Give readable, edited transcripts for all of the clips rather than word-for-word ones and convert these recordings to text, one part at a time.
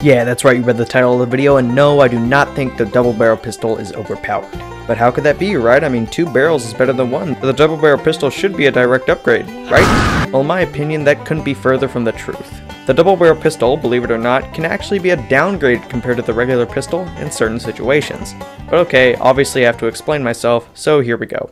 Yeah, that's right, you read the title of the video, and no, I do not think the double barrel pistol is overpowered. But how could that be, right? I mean, 2 barrels is better than 1, so the double barrel pistol should be a direct upgrade, right? Well, in my opinion, that couldn't be further from the truth. The double barrel pistol, believe it or not, can actually be a downgrade compared to the regular pistol in certain situations. But okay, obviously I have to explain myself, so here we go.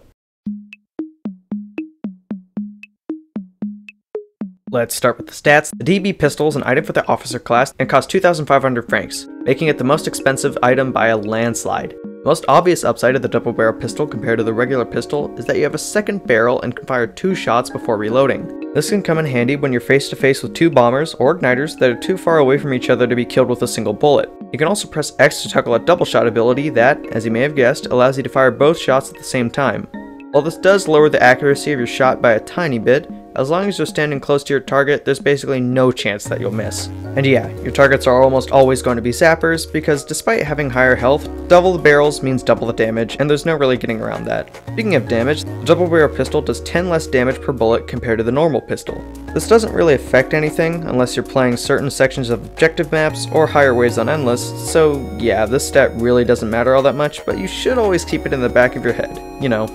Let's start with the stats. The DB pistol is an item for the officer class and costs 2,500 francs, making it the most expensive item by a landslide. The most obvious upside of the double barrel pistol compared to the regular pistol is that you have a second barrel and can fire 2 shots before reloading. This can come in handy when you're face to face with 2 bombers or igniters that are too far away from each other to be killed with a single bullet. You can also press X to toggle a double shot ability that, as you may have guessed, allows you to fire both shots at the same time. While this does lower the accuracy of your shot by a tiny bit, as long as you're standing close to your target, there's basically no chance that you'll miss. And yeah, your targets are almost always going to be zappers, because despite having higher health, double the barrels means double the damage, and there's no really getting around that. Speaking of damage, the double barrel pistol does 10 less damage per bullet compared to the normal pistol. This doesn't really affect anything unless you're playing certain sections of objective maps or higher waves on Endless, so yeah, this stat really doesn't matter all that much, but you should always keep it in the back of your head, you know,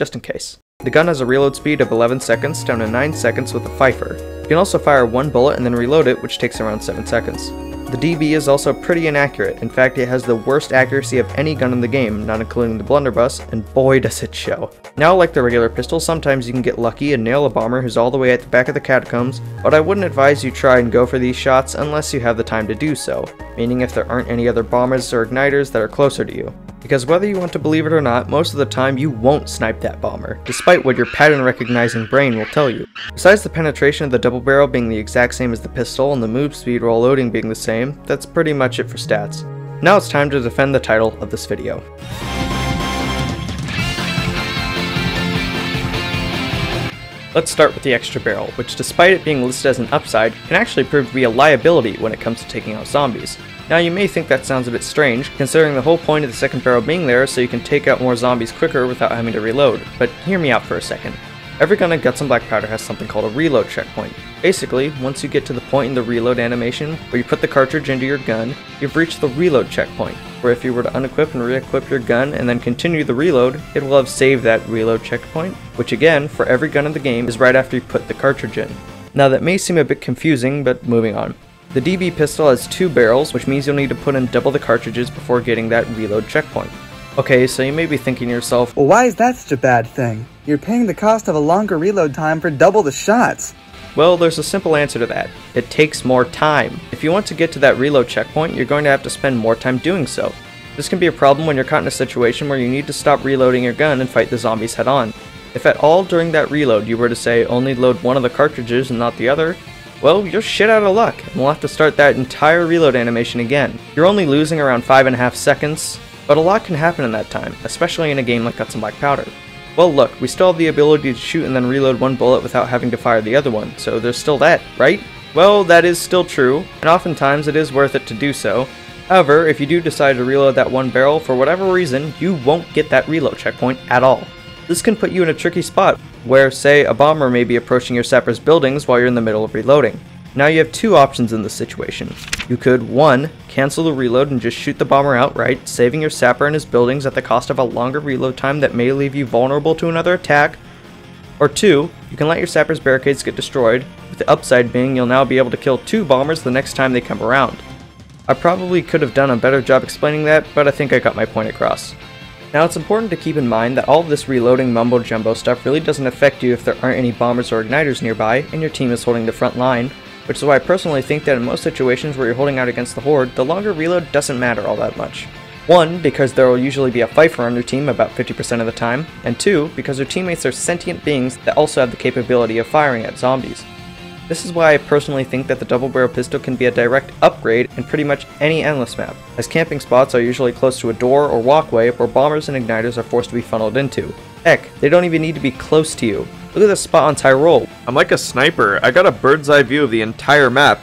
just in case. The gun has a reload speed of 11 seconds down to 9 seconds with a Pfeiffer. You can also fire 1 bullet and then reload it, which takes around 7 seconds. The DB is also pretty inaccurate. In fact, it has the worst accuracy of any gun in the game, not including the blunderbuss, and boy does it show. Now, like the regular pistol, sometimes you can get lucky and nail a bomber who's all the way at the back of the catacombs, but I wouldn't advise you try and go for these shots unless you have the time to do so, meaning if there aren't any other bombers or igniters that are closer to you. Because whether you want to believe it or not, most of the time you won't snipe that bomber, despite what your pattern recognizing brain will tell you. Besides the penetration of the double barrel being the exact same as the pistol and the move speed while loading being the same, that's pretty much it for stats. Now it's time to defend the title of this video. Let's start with the extra barrel, which despite it being listed as an upside, can actually prove to be a liability when it comes to taking out zombies. Now you may think that sounds a bit strange, considering the whole point of the second barrel being there so you can take out more zombies quicker without having to reload, but hear me out for a second. Every gun in Guts and Black Powder has something called a reload checkpoint. Basically, once you get to the point in the reload animation where you put the cartridge into your gun, you've reached the reload checkpoint, where if you were to unequip and re-equip your gun and then continue the reload, it will have saved that reload checkpoint, which again, for every gun in the game, is right after you put the cartridge in. Now that may seem a bit confusing, but moving on. The DB pistol has 2 barrels, which means you'll need to put in double the cartridges before getting that reload checkpoint. Okay, so you may be thinking to yourself, well, why is that such a bad thing? You're paying the cost of a longer reload time for double the shots. Well, there's a simple answer to that. It takes more time. If you want to get to that reload checkpoint, you're going to have to spend more time doing so. This can be a problem when you're caught in a situation where you need to stop reloading your gun and fight the zombies head on. If at all during that reload you were to say only load one of the cartridges and not the other, well, you're shit out of luck, and we'll have to start that entire reload animation again. You're only losing around 5.5 seconds, but a lot can happen in that time, especially in a game like Guts and Black Powder. Well look, we still have the ability to shoot and then reload one bullet without having to fire the other one, so there's still that, right? Well, that is still true, and oftentimes it is worth it to do so. However, if you do decide to reload that one barrel, for whatever reason, you won't get that reload checkpoint at all. This can put you in a tricky spot, where, say, a bomber may be approaching your sapper's buildings while you're in the middle of reloading. Now you have 2 options in this situation. You could, 1, cancel the reload and just shoot the bomber outright, saving your sapper and his buildings at the cost of a longer reload time that may leave you vulnerable to another attack. Or 2, you can let your sapper's barricades get destroyed, with the upside being you'll now be able to kill 2 bombers the next time they come around. I probably could have done a better job explaining that, but I think I got my point across. Now it's important to keep in mind that all of this reloading mumbo jumbo stuff really doesn't affect you if there aren't any bombers or igniters nearby and your team is holding the front line, which is why I personally think that in most situations where you're holding out against the Horde, the longer reload doesn't matter all that much. 1, because there will usually be a Pfeiffer on your team about 50% of the time, and 2, because your teammates are sentient beings that also have the capability of firing at zombies. This is why I personally think that the double barrel pistol can be a direct upgrade in pretty much any Endless map, as camping spots are usually close to a door or walkway where bombers and igniters are forced to be funneled into. Heck, they don't even need to be close to you. Look at this spot on Tyrol. I'm like a sniper. I got a bird's eye view of the entire map.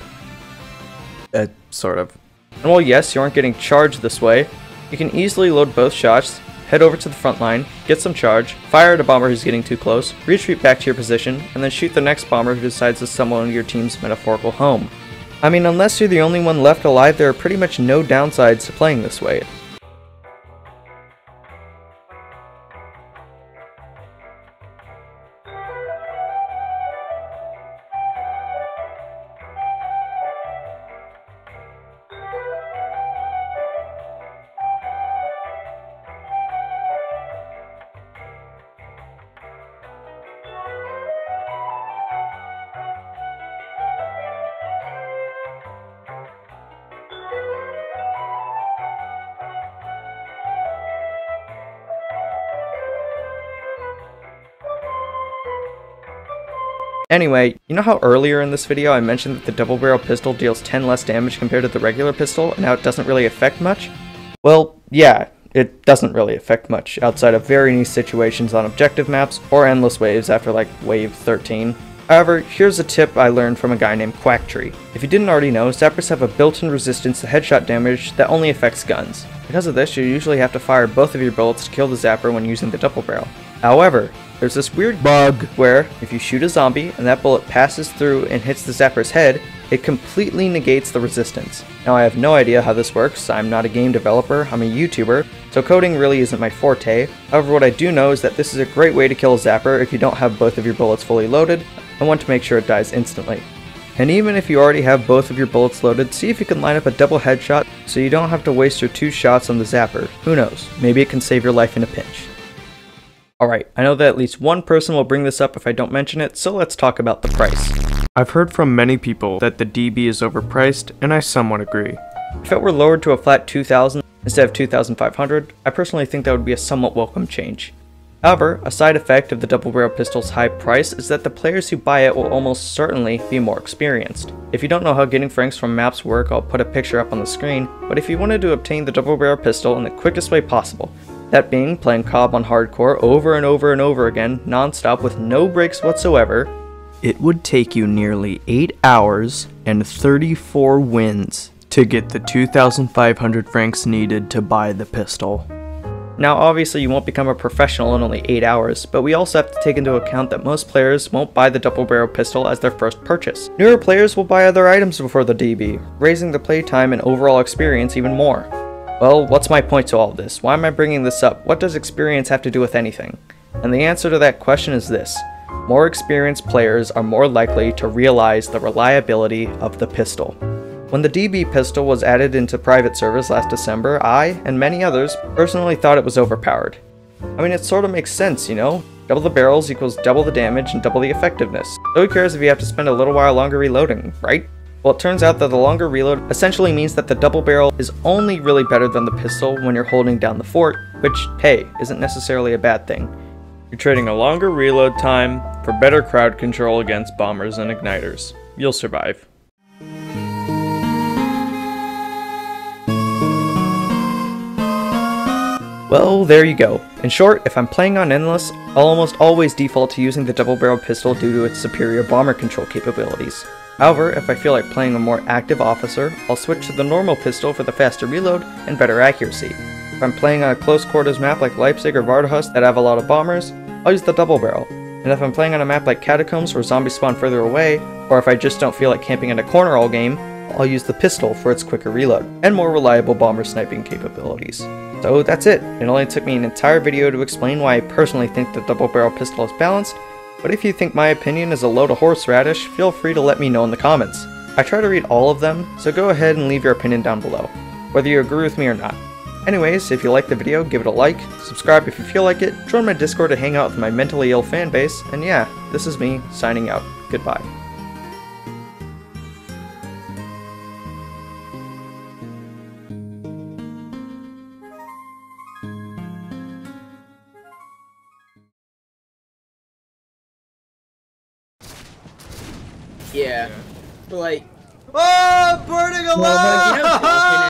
Sort of. And while yes, you aren't getting charged this way, you can easily load both shots, head over to the front line, get some charge, fire at a bomber who's getting too close, retreat back to your position, and then shoot the next bomber who decides to stumble into your team's metaphorical home. I mean, unless you're the only one left alive, there are pretty much no downsides to playing this way. Anyway, you know how earlier in this video I mentioned that the double barrel pistol deals 10 less damage compared to the regular pistol, and how it doesn't really affect much? Well, yeah, it doesn't really affect much, outside of very niche situations on objective maps, or endless waves after like wave 13. However, here's a tip I learned from a guy named Quacktree. If you didn't already know, zappers have a built-in resistance to headshot damage that only affects guns. Because of this, you usually have to fire both of your bullets to kill the zapper when using the double barrel. However, there's this weird bug where if you shoot a zombie and that bullet passes through and hits the zapper's head, it completely negates the resistance. Now I have no idea how this works, I'm not a game developer, I'm a YouTuber, so coding really isn't my forte. However, what I do know is that this is a great way to kill a zapper if you don't have both of your bullets fully loaded and want to make sure it dies instantly. And even if you already have both of your bullets loaded, see if you can line up a double headshot so you don't have to waste your 2 shots on the zapper. Who knows, maybe it can save your life in a pinch. Alright, I know that at least one person will bring this up if I don't mention it, so let's talk about the price. I've heard from many people that the DB is overpriced, and I somewhat agree. If it were lowered to a flat $2,000 instead of $2,500, I personally think that would be a somewhat welcome change. However, a side effect of the double barrel pistol's high price is that the players who buy it will almost certainly be more experienced. If you don't know how getting franks from maps work, I'll put a picture up on the screen, but if you wanted to obtain the double barrel pistol in the quickest way possible, that being playing COD on hardcore over and over and over again, non-stop with no breaks whatsoever, it would take you nearly 8 hours and 34 wins to get the 2,500 francs needed to buy the pistol. Now obviously you won't become a professional in only 8 hours, but we also have to take into account that most players won't buy the double barrel pistol as their first purchase. Newer players will buy other items before the DB, raising the playtime and overall experience even more. Well, what's my point to all this? Why am I bringing this up? What does experience have to do with anything? And the answer to that question is this. More experienced players are more likely to realize the reliability of the pistol. When the DB pistol was added into private service last December, I, and many others, personally thought it was overpowered. I mean, it sort of makes sense, you know? Double the barrels equals double the damage and double the effectiveness. So who cares if you have to spend a little while longer reloading, right? Well, it turns out that the longer reload essentially means that the double barrel is only really better than the pistol when you're holding down the fort, which, hey, isn't necessarily a bad thing. You're trading a longer reload time for better crowd control against bombers and igniters. You'll survive. Well, there you go. In short, if I'm playing on Endless, I'll almost always default to using the double barrel pistol due to its superior bomber control capabilities. However, if I feel like playing a more active officer, I'll switch to the normal pistol for the faster reload and better accuracy. If I'm playing on a close quarters map like Leipzig or Vardahus that have a lot of bombers, I'll use the double barrel. And if I'm playing on a map like Catacombs where zombies spawn further away, or if I just don't feel like camping in a corner all game, I'll use the pistol for its quicker reload, and more reliable bomber sniping capabilities. So that's it. It only took me an entire video to explain why I personally think the double barrel pistol is balanced, but if you think my opinion is a load of horseradish, feel free to let me know in the comments. I try to read all of them, so go ahead and leave your opinion down below, whether you agree with me or not. Anyways, if you liked the video, give it a like, subscribe if you feel like it, join my Discord to hang out with my mentally ill fanbase, and yeah, this is me, signing out. Goodbye. Yeah. But like, oh, burning alive!